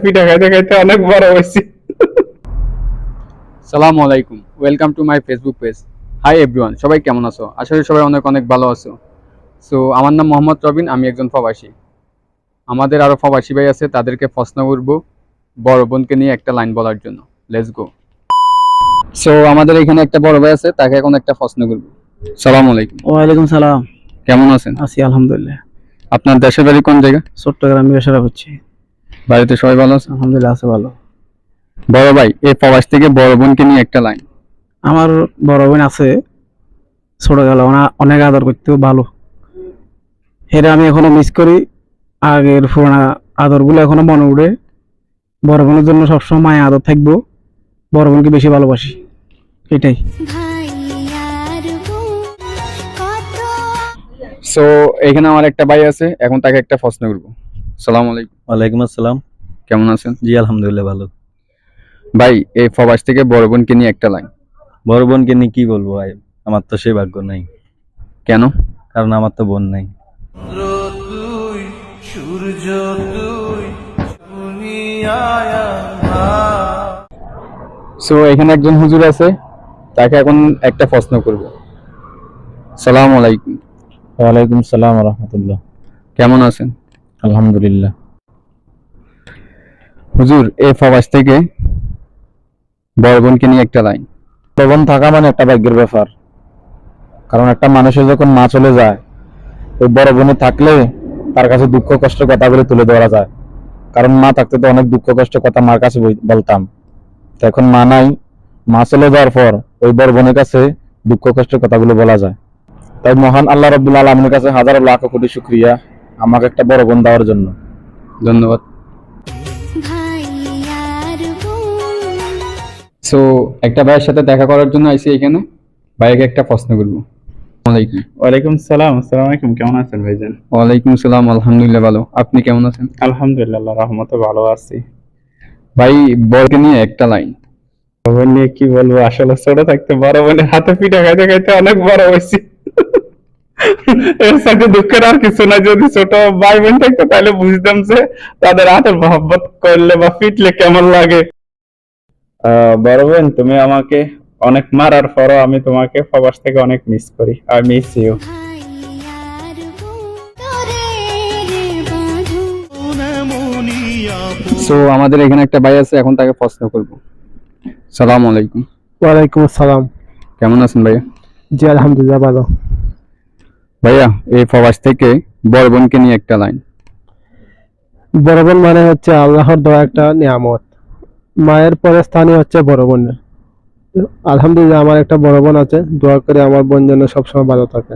পিঠা খাইতে খাইতে অনেক বড় হয়েছি। সালামু আলাইকুম, welcome to my Facebook page. Hi everyone, সবাই কেমন আছো? আশা করি সবাই অনেক অনেক ভালো আছো। সো আমার নাম মোহাম্মদ রবিন, আমি একজন প্রবাসী। আমাদের আরো প্রবাসী ভাই আছে, তাদেরকে প্রশ্ন করবো বড় বোনকে নিয়ে একটা লাইন বলার জন্য। Let's go. সো আমাদের এখানে একটা বড় ভাই আছে, তাকে এখন একটা প্রশ্ন করবো। সালামু আলাইকুম। ওয়ালাইকুম সালাম। কেমন আছেন? আছি আলহামদুলিল্লাহ। আপনার দেশের বাড়ি কোন জায়গা? চট্টগ্রামে বেসারা হচ্ছে। বাড়িতে সবাই ভালো আছে? আলহামদুলিল্লাহ আছে ভালো। বড় ভাই, এই প্রবাস থেকে বড় বোনকে নিয়ে একটা লাইন। আমার বড় বোন আছে, ছোটবেলা অনেক আদর করতেও ভালো। এটা আমি এখনো মিস করি। আগের পুরোনো আদরগুলো এখনো মনে উঠে। বড় বোনের জন্য সবসময় মায়া আদর থাকবো। বড় বোনকে বেশি ভালোবাসি, এটাই। সো এখানে আমার একটা ভাই আছে, এখন তাকে একটা প্রশ্ন করবো। সালাম আলাইকুম। ওয়ালাইকুম আসসালাম। কেমন আছেন? জি আলহামদুলিল্লাহ ভালো। ভাই, এই প্রবাস থেকে বড় বোনকে নিয়ে একটা লাইন। বড় বোনকে নিয়ে কি বলবো ভাই, আমার তো সেই ভাগ্য নাই। কেন? কারণ আমার তো বোন নাই। সো এখানে একজন হুজুর আছে, তাকে এখন একটা প্রশ্ন করব। সালাম আলাইকুম। ওয়ালাইকুম সালাম রহমতুল্লাহ। কেমন আছেন? আলহামদুলিল্লাহ। হুজুর, এই প্রবাস থেকে বড় বোনকে নিয়ে একটা লাইন। বড় বোন থাকা মানে একটা ভাগ্যের ব্যাপার। কারণ একটা মানুষের যখন মা চলে যায়, ওই বড় বোনে থাকলে তার কাছে দুঃখ কষ্ট কথাগুলো তুলে ধরা যায়। কারণ মা থাকতে তো অনেক দুঃখ কষ্ট কথা মার কাছে বলতাম। তো এখন মা নাই, মা চলে যাওয়ার পর ওই বড় বোনের কাছে দুঃখ কষ্টের কথাগুলো বলা যায়। তাই মহান আল্লাহ রাব্বুল আলামিনের কাছে হাজারো লাখ কোটি শুকরিয়া আমাকে একটা বড় বোন দেওয়ার জন্য। ধন্যবাদ। সো একটা ভাইয়ের সাথে দেখা করার জন্য আইসি এখানে। ভাইকে একটা প্রশ্ন করব। ওয়ালাইকুম। ওয়ালাইকুম সালাম। আসসালামু আলাইকুম, কেমন আছেন ভাইজান? ওয়ালাইকুম সালাম, আলহামদুলিল্লাহ ভালো। আপনি কেমন আছেন? আলহামদুলিল্লাহ, আল্লাহর রহমতে ভালো আছি। ভাই, বড়কে নিয়ে একটা লাইন। বড় বোন নিয়ে কি বলবো, আসলে ছোট থাকতে বড় বোনের হাতে পিঠা খাইতে খাইতে অনেক বড় হয়েছি। এর সাথে দুঃখের আর কিছু না। যদি ছোট ভাই বোন থাকতো তাহলে বুঝতাম যে তাদের হাতে মহব্বত করলে বা পিটলে কেমন লাগে। বড় বোন, তুমি আমাকে অনেক মারার পরও আমি তোমাকে প্রবাস থেকে অনেক মিস করি। I miss you. সো আমাদের এখানে একটা ভাই আছে, এখন তাকে প্রশ্ন করব। সালাম আলাইকুম। ওয়ালাইকুম আসসালাম। কেমন আছেন ভাইয়া? জি আলহামদুলিল্লাহ ভালো। ভাইয়া, এই প্রবাস থেকে বড় বোনকে নিয়ে একটা লাইন। বড় বোন মানে হচ্ছে আল্লাহর দেওয়া একটা নিয়ামত। মায়ের পরে স্থানীয় হচ্ছে বড় বোন। আলহামদুলিল্লাহ আমার একটা বড় বোন আছে, দোয়া করে আমার বোন যেন সবসময় ভালো থাকে।